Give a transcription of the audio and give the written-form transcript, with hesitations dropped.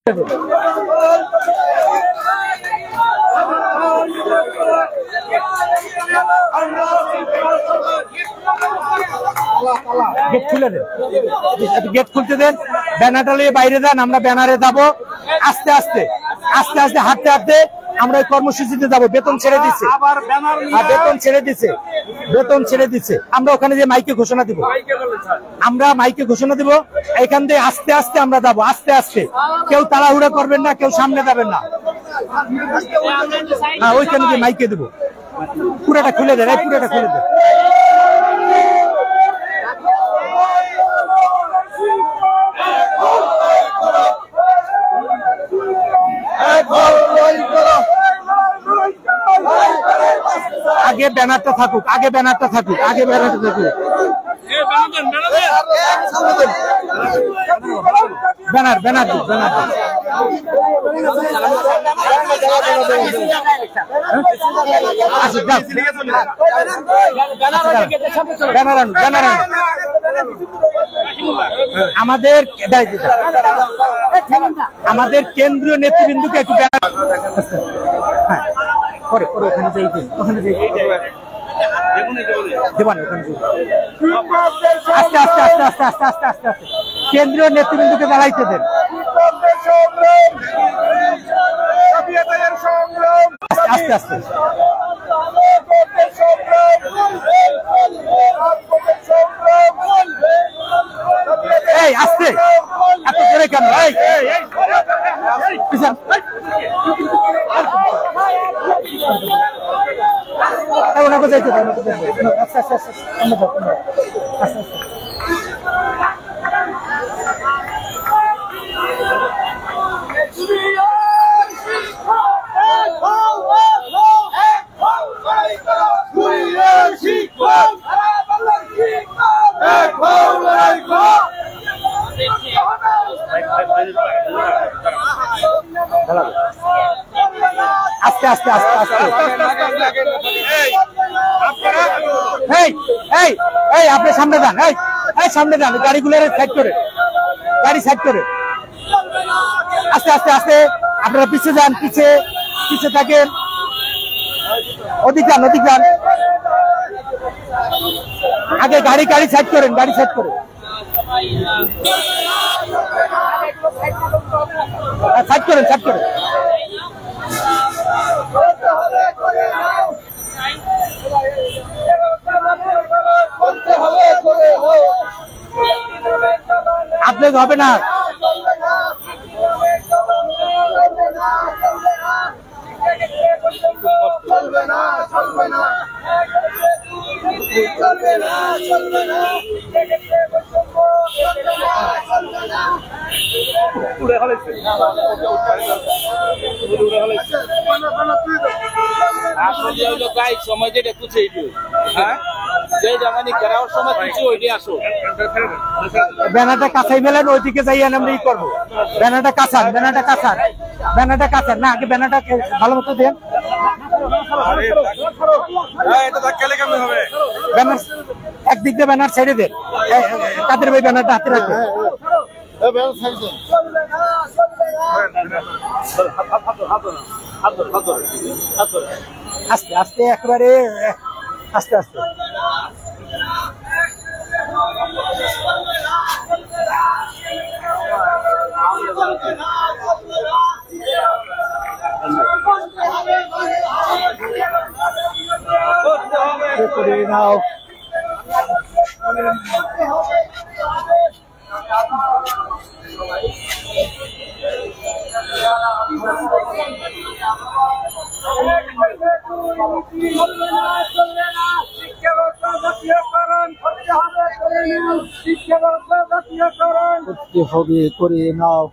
Gate खुले दें, gate खुलते दें, बैनारটা নিয়ে বাইরে যান, আমরা ব্যানারে যাব। আস্তে আস্তে আস্তে আস্তে হাঁটতে হাঁটতে আমরা এই কর্মসূচিতে যাব। বেতন ছেড়ে দিচ্ছে, বেতন ছেড়ে দিচ্ছে, বেতন ছেড়ে দিচ্ছে। আমরা ওখানে যে মাইকে ঘোষণা দিব, আমরা মাইকে ঘোষণা দিব। এখান থেকে আস্তে আস্তে আমরা যাবো, আস্তে আস্তে। কেউ তাড়াহুড়া করবেন না, কেউ সামনে যাবেন না। হ্যাঁ, ওইখানে যে মাইকে দিব, পুরোটা খুলে দেন, পুরোটা খুলে দেন। আগে ব্যানারটা থাকুক, আগে ব্যানারটা থাকুক, আগে ব্যানারটা থাকুক। ব্যানার ব্যানার ব্যানার আমাদের আমাদের কেন্দ্রীয় নেতৃবৃন্দকে একটু পরে পরে ওখানে যাই, ওখানে যাই দেবান, ওখানে আস্তে আস্তে আস্তে আস্তে আস্তে আস্তে আস্তে আস্তে কেন্দ্রীয় নেতৃবৃন্দকে দাঁড়াইতে দেন। আস্তে আস্তে এই আস্তে, এত করে কেন? ওনাকে যাইতে দেন, আস্তে আস্তে আস্তে আস্তে আস্তে। আস্তে আস্তে আস্তে আস্তে আপনি সামনে যান, এই সামনে যান, গাড়িগুলো সাইড করে, গাড়ি সাইড করে। আস্তে আস্তে আস্তে আপনারা পিছিয়ে যান, পিছিয়ে পিছিয়ে থাকেন। ওদিক যান, ওদিক যান। আগে গাড়ি গাড়ি সাইড করেন, গাড়ি সাইড করে। সাইড করেন, সাইড করেন। আপনি হবে না, সময় যেটা কুছে ব্যানারটা কাছাই ফেলেন, ওইদিকে যাইয়া আমরা ই করবো। ব্যানারটা কাছান, ব্যানারটা কাছান, ব্যানারটা কাছান। না, আগে ব্যানারটা ভালো মতো দেন। ব্যানার একদিক দিয়ে ব্যানার ছেড়ে দেন। কাদের ভাই ব্যানারটা হাতে রাখবেন। আস্তে আস্তে, একেবারে আস্তে আস্তে। করে নাও। করতে হবে, করে নাও।